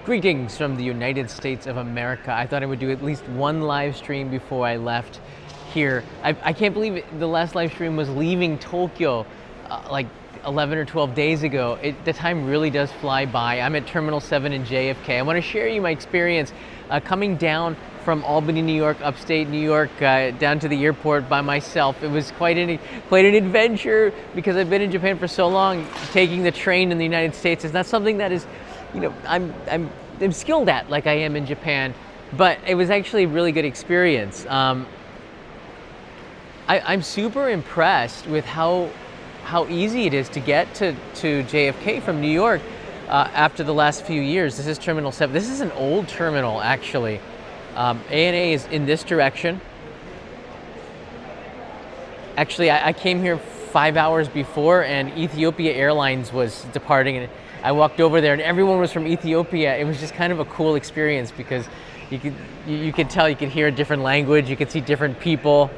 Greetings from the United States of America. I thought I would do at least one live stream before I left here. I can't believe it. The last live stream was leaving Tokyo like 11 or 12 days ago. The time really does fly by. I'm at Terminal 7 in JFK. I want to share you my experience coming down from Albany, New York, upstate New York, down to the airport by myself. It was quite an adventure because I've been in Japan for so long. Taking the train in the United States is not something that is, I'm skilled at like I am in Japan, but it was actually a really good experience. I'm super impressed with how easy it is to get to JFK from New York after the last few years. This is Terminal 7. This is an old terminal, actually. ANA is in this direction. Actually, I came here 5 hours before, and Ethiopia Airlines was departing, and I walked over there, and everyone was from Ethiopia. It was just kind of a cool experience because you could tell, you could hear a different language, you could see different people,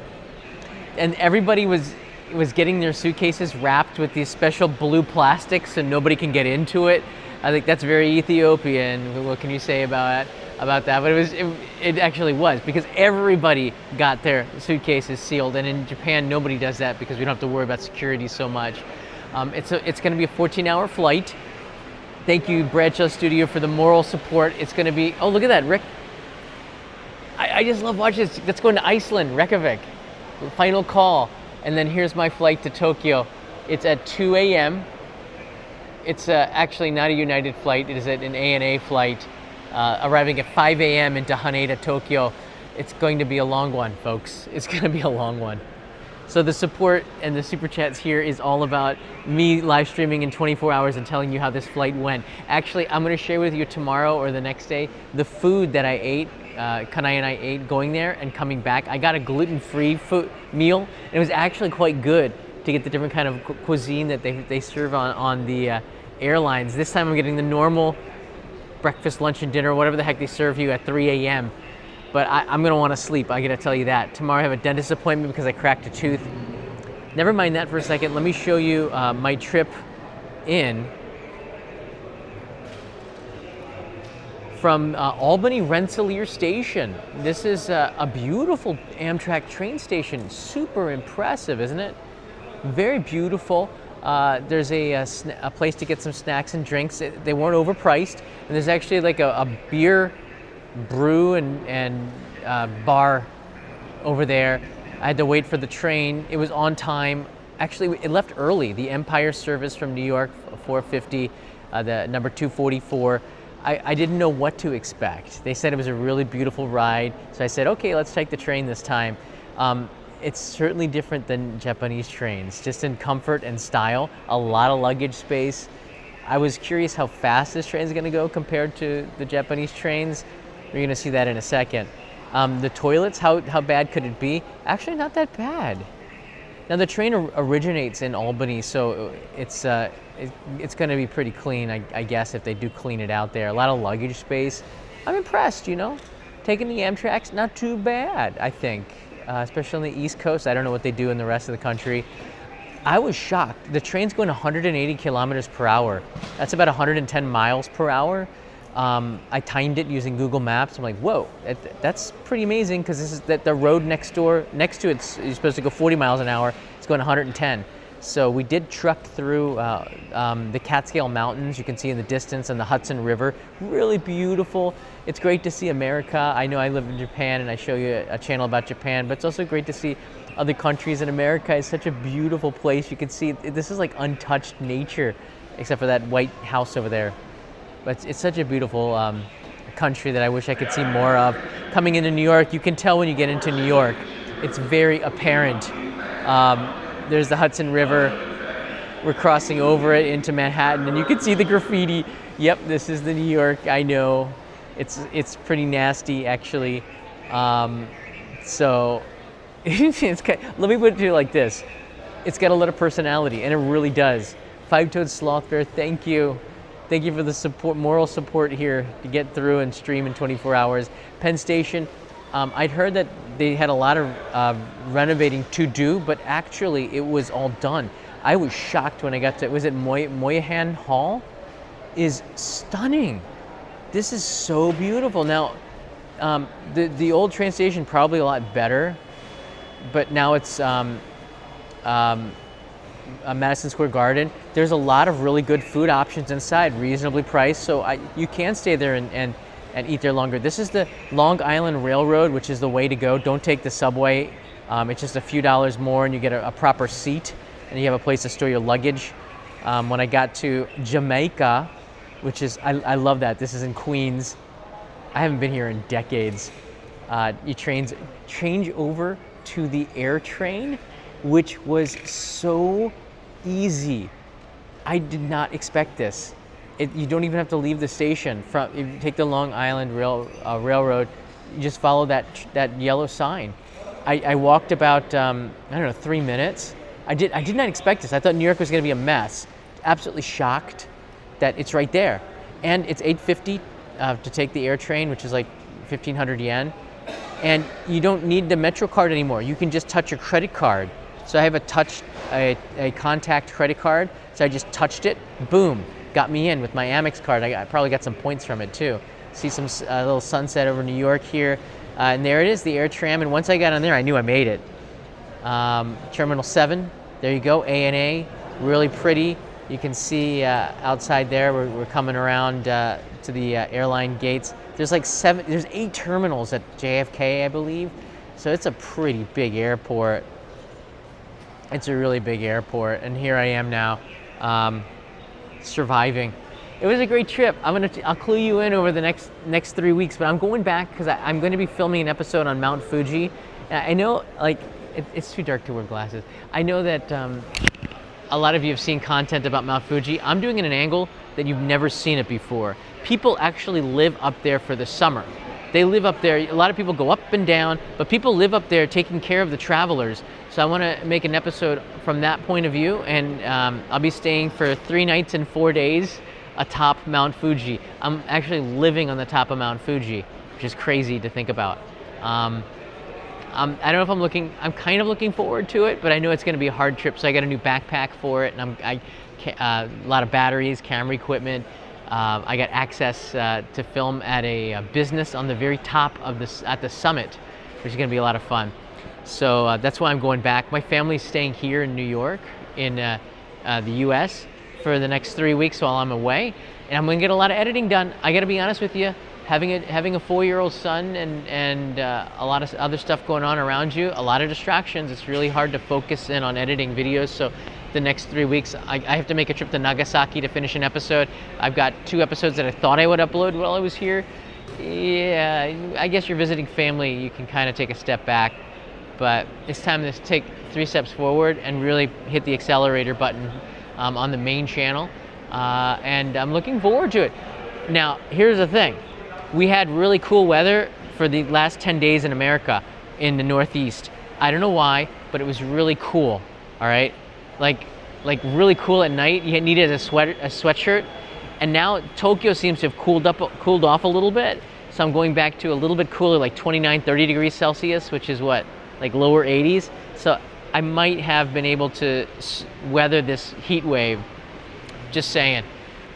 and everybody was getting their suitcases wrapped with these special blue plastic so nobody can get into it. I think that's very Ethiopian. What can you say about that? But it actually was, because everybody got their suitcases sealed, and in Japan nobody does that because we don't have to worry about security so much. It's going to be a 14-hour flight. Thank you, Bradshaw Studio, for the moral support. It's going to be, oh, look at that, Rick. I just love watching this. Let's go to Iceland, Reykjavik. Final call. And then here's my flight to Tokyo. It's at 2 a.m. It's actually not a United flight. It is an ANA flight, arriving at 5 a.m. into Haneda, Tokyo. It's going to be a long one, folks. It's going to be a long one. So the support and the super chats here is all about me live streaming in 24 hours and telling you how this flight went. Actually, I'm going to share with you tomorrow or the next day the food that I ate, Kanai and I ate going there and coming back. I got a gluten-free meal, and it was actually quite good to get the different kind of cuisine that they serve on the airlines. This time I'm getting the normal breakfast, lunch, and dinner, whatever the heck they serve you at 3 a.m. But I'm going to want to sleep, I got to tell you that. Tomorrow I have a dentist appointment because I cracked a tooth. Never mind that for a second. Let me show you my trip in from Albany Rensselaer Station. This is a beautiful Amtrak train station. Super impressive, isn't it? Very beautiful. There's a place to get some snacks and drinks. They weren't overpriced. And there's actually like a beer brew and bar over there. I had to wait for the train. It was on time. Actually, it left early. The Empire service from New York, 450, the number 244. I didn't know what to expect. They said it was a really beautiful ride. So I said, okay, let's take the train this time. It's certainly different than Japanese trains, just in comfort and style. A lot of luggage space. I was curious how fast this train is going to go compared to the Japanese trains. We're going to see that in a second. The toilets, how bad could it be? Actually, not that bad. Now, the train originates in Albany, so it's going to be pretty clean, I guess, if they do clean it out there. A lot of luggage space. I'm impressed, Taking the Amtrak's not too bad, I think, especially on the East Coast. I don't know what they do in the rest of the country. I was shocked. The train's going 180 kilometers per hour. That's about 110 miles per hour. I timed it using Google Maps. I'm like, whoa, that's pretty amazing, because this is the road next to it, you're supposed to go 40 miles an hour. It's going 110. So we did truck through the Catskill Mountains. You can see in the distance, and the Hudson River. Really beautiful. It's great to see America. I know I live in Japan, and I show you a channel about Japan, but it's also great to see other countries. And America is such a beautiful place. You can see this is like untouched nature, except for that white house over there. But it's such a beautiful country that I wish I could see more of. Coming into New York, you can tell when you get into New York. It's very apparent. There's the Hudson River. We're crossing over it into Manhattan, and you can see the graffiti. Yep, this is the New York. I know. It's pretty nasty, actually. So let me put it to you like this. It's got a lot of personality, and it really does. Five-Toed Sloth Bear, thank you. Thank you for the support, moral support here to get through and stream in 24 hours. Penn Station, I'd heard that they had a lot of renovating to do, but actually it was all done. I was shocked when I got to, was it Moynihan Hall? Is stunning. This is so beautiful. Now, the old train station probably a lot better, but now it's Madison Square Garden. There's a lot of really good food options inside, reasonably priced, so you can stay there and eat there longer. This is the Long Island Railroad, which is the way to go. Don't take the subway. It's just a few dollars more and you get a proper seat and you have a place to store your luggage. When I got to Jamaica, which is, I love that. This is in Queens. I haven't been here in decades. You change over to the AirTrain, which was so easy. I did not expect this. You don't even have to leave the station. If you take the Long Island Railroad, you just follow that yellow sign. I walked about, I don't know, 3 minutes. I did not expect this. I thought New York was gonna be a mess. Absolutely shocked that it's right there. And it's $8.50 to take the AirTrain, which is like 1,500 yen. And you don't need the Metro card anymore. You can just touch your credit card. So I have a contact credit card. So I just touched it, boom, got me in with my Amex card. I probably got some points from it too. See some little sunset over New York here. And there it is, the AirTram. And once I got on there, I knew I made it. Terminal 7, there you go, A&A, really pretty. You can see outside there, we're coming around to the airline gates. There's like 8 terminals at JFK, I believe. So it's a pretty big airport. It's a really big airport. And here I am now, surviving. It was a great trip. I'll clue you in over the next 3 weeks, but I'm going back because I'm going to be filming an episode on Mount Fuji. And I know, like, it's too dark to wear glasses. I know that a lot of you have seen content about Mount Fuji. I'm doing it at an angle that you've never seen it before. People actually live up there for the summer. They live up there. A lot of people go up and down, but people live up there taking care of the travelers. So I want to make an episode from that point of view, and I'll be staying for 3 nights and 4 days atop Mount Fuji. I'm actually living on the top of Mount Fuji, which is crazy to think about. I don't know if I'm kind of looking forward to it, but I know it's going to be a hard trip, so I got a new backpack for it, and a lot of batteries, camera equipment. I got access to film at a business on the very top of at the summit, which is going to be a lot of fun. So that's why I'm going back. My family's staying here in New York, in the U.S. for the next 3 weeks while I'm away, and I'm going to get a lot of editing done. I got to be honest with you. Having a 4-year-old son and a lot of other stuff going on around you, a lot of distractions. It's really hard to focus in on editing videos. So the next 3 weeks, I have to make a trip to Nagasaki to finish an episode. I've got 2 episodes that I thought I would upload while I was here. Yeah, I guess you're visiting family, you can kind of take a step back. But it's time to take 3 steps forward and really hit the accelerator button on the main channel. And I'm looking forward to it. Now, here's the thing. We had really cool weather for the last 10 days in America in the Northeast. I don't know why, but it was really cool, all right? Like really cool at night. You needed a sweatshirt. And now Tokyo seems to have cooled off a little bit. So I'm going back to a little bit cooler, like 29, 30 degrees Celsius, which is what, like lower 80s. So I might have been able to weather this heat wave, just saying.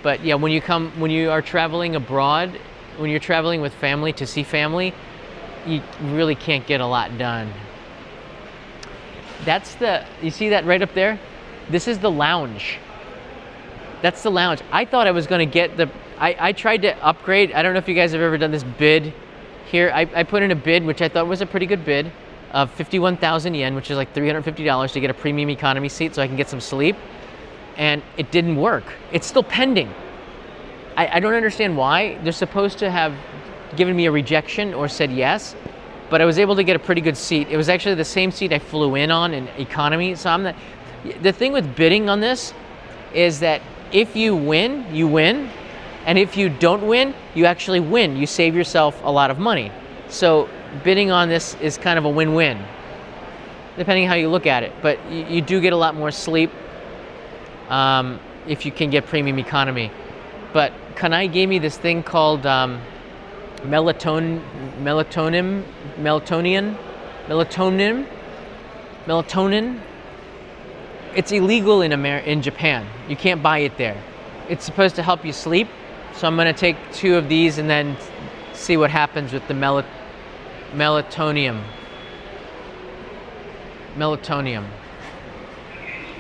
But yeah, when you are traveling abroad, when you're traveling with family to see family, you really can't get a lot done. You see that right up there? This is the lounge. That's the lounge. I thought I was going to get I tried to upgrade. I don't know if you guys have ever done this bid here. I put in a bid, which I thought was a pretty good bid, of 51,000 yen, which is like $350 to get a premium economy seat so I can get some sleep. And it didn't work. It's still pending. I don't understand why. They're supposed to have given me a rejection or said yes, but I was able to get a pretty good seat. It was actually the same seat I flew in on in economy. So the thing with bidding on this is that if you win, you win. And if you don't win, you actually win. You save yourself a lot of money. So bidding on this is kind of a win-win, depending on how you look at it. But you do get a lot more sleep if you can get premium economy. But Kanai gave me this thing called melatonin. It's illegal in Japan. You can't buy it there. It's supposed to help you sleep, So I'm gonna take 2 of these and then see what happens with the melatonin.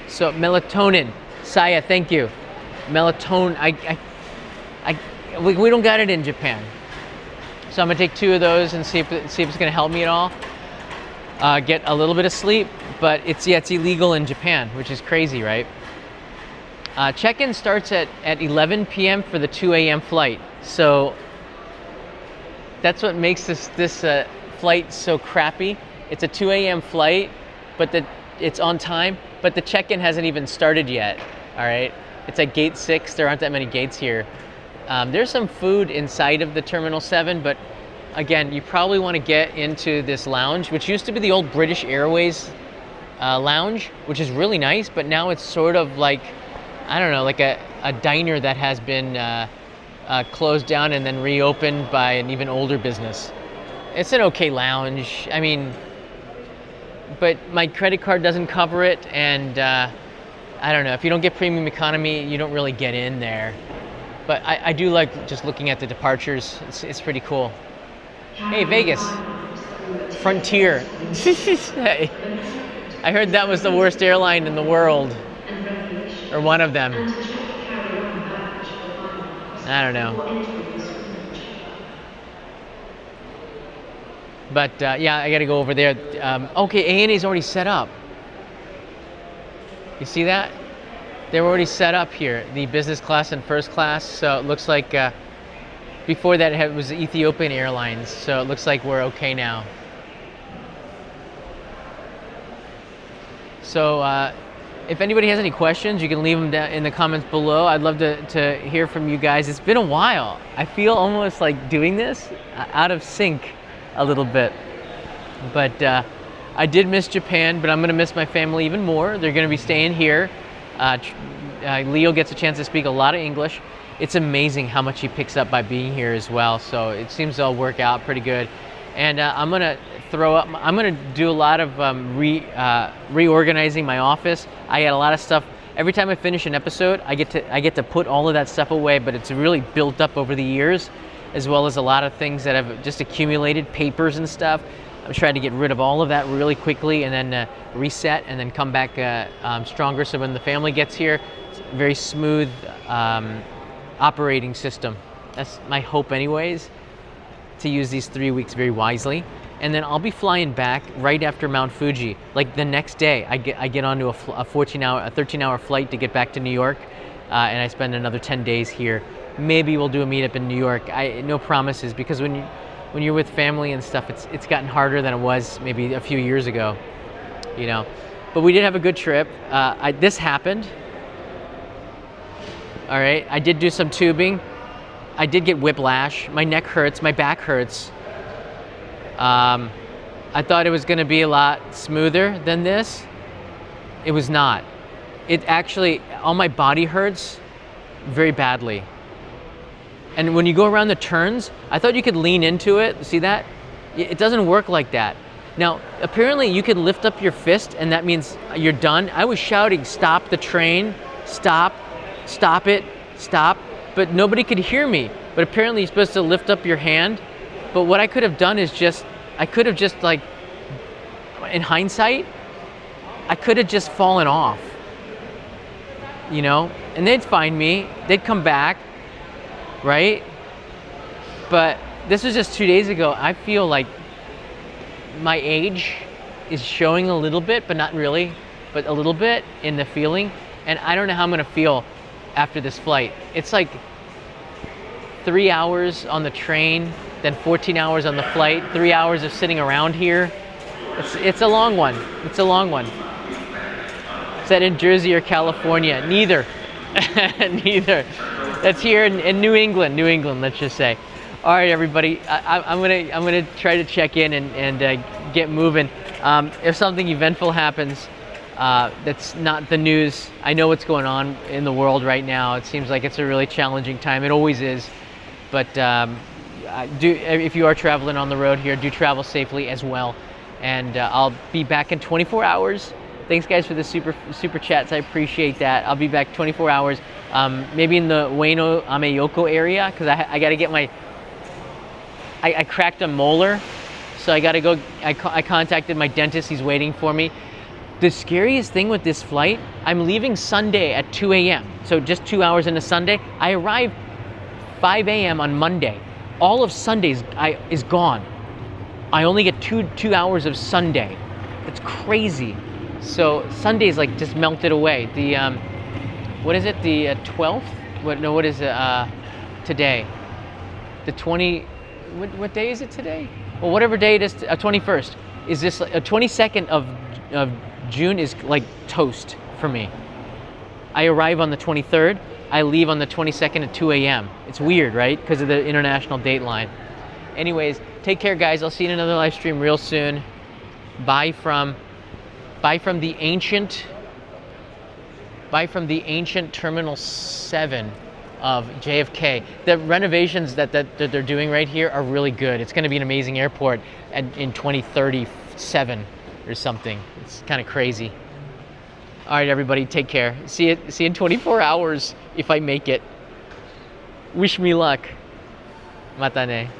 So melatonin, Saya, thank you. Melatonin, we don't got it in Japan. So I'm gonna take 2 of those and see if it's gonna help me at all. Get a little bit of sleep, but it's illegal in Japan, which is crazy, right? Check-in starts at 11 p.m. for the 2 a.m. flight. So that's what makes this flight so crappy. It's a 2 a.m. flight, but it's on time, but the check-in hasn't even started yet, all right? It's at gate 6, there aren't that many gates here. There's some food inside of the Terminal 7, but again, you probably want to get into this lounge, which used to be the old British Airways lounge, which is really nice, but now it's sort of like, I don't know, like a diner that has been closed down and then reopened by an even older business. It's an okay lounge, I mean, but my credit card doesn't cover it, and I don't know, if you don't get premium economy, you don't really get in there. But I do like just looking at the departures. It's pretty cool. Hey, Vegas. Frontier. I heard that was the worst airline in the world. Or one of them. I don't know. But yeah, I gotta go over there. Okay, A&E's already set up. You see that? They're already set up here, the business class and first class. So it looks like before that it was Ethiopian Airlines. So it looks like we're okay now. So if anybody has any questions, you can leave them down in the comments below. I'd love to hear from you guys. It's been a while. I feel almost like doing this out of sync a little bit. But I did miss Japan, but I'm gonna miss my family even more. They're gonna be staying here. Leo gets a chance to speak a lot of English. It's amazing how much he picks up by being here as well. So it seems to all work out pretty good. And I'm gonna do a lot of reorganizing my office. I got a lot of stuff. Every time I finish an episode, I get to put all of that stuff away, but it's really built up over the years, as well as a lot of things that have just accumulated, papers and stuff. I'm trying to get rid of all of that really quickly and then reset and then come back stronger. So when the family gets here, it's a very smooth operating system. That's my hope anyways, to use these 3 weeks very wisely. And then I'll be flying back right after Mount Fuji. Like the next day, I get onto a 13-hour flight to get back to New York, and I spend another 10 days here. Maybe we'll do a meetup in New York. No promises, because when you're with family and stuff, it's gotten harder than it was maybe a few years ago, you know. But we did have a good trip. This happened. All right, I did do some tubing. I did get whiplash. My neck hurts, my back hurts. I thought it was gonna be a lot smoother than this. It was not. It actually, all my body hurts very badly. And when you go around the turns, I thought you could lean into it. See that? It doesn't work like that. Now, apparently you could lift up your fist and that means you're done. I was shouting, stop the train, stop it, stop. But nobody could hear me. But apparently you're supposed to lift up your hand. But what I could have done is I could have just like, in hindsight, I could have just fallen off, you know? And they'd find me, they'd come back, right? But this was just 2 days ago. I feel like my age is showing a little bit, but not really, but a little bit in the feeling. And I don't know how I'm gonna feel after this flight. It's like 3 hours on the train, then 14 hours on the flight, 3 hours of sitting around here. It's a long one. It's a long one. Is that in Jersey or California? Neither. Neither. That's here in New England, let's just say. All right, everybody. I'm gonna try to check in and get moving. If something eventful happens, that's not the news. I know what's going on in the world right now. It seems like it's a really challenging time. It always is. But if you are traveling on the road here, do travel safely as well. And I'll be back in 24 hours. Thanks guys for the super chats. I appreciate that. I'll be back 24 hours. maybe in the Ueno Ameyoko area, because I got to get my, I cracked a molar, so I got to go, I contacted my dentist, he's waiting for me. The scariest thing with this flight, I'm leaving Sunday at 2 a.m., so just 2 hours into Sunday. I arrive 5 a.m. on Monday. All of Sunday is gone. I only get two hours of Sunday. That's crazy. So Sunday's like just melted away. The what is it? The 12th? What is it today? The 20. What day is it today? Well, whatever day it is, 21st. Is this a 22nd of June is like toast for me. I arrive on the 23rd. I leave on the 22nd at 2 a.m. It's weird, right? Because of the international date line. Anyways, take care, guys. I'll see you in another live stream real soon. Bye from the ancient Terminal 7 of JFK. The renovations that they're doing right here are really good. It's going to be an amazing airport in 2037 or something. It's kind of crazy. All right, everybody, take care. See you in 24 hours if I make it. Wish me luck. Mata ne.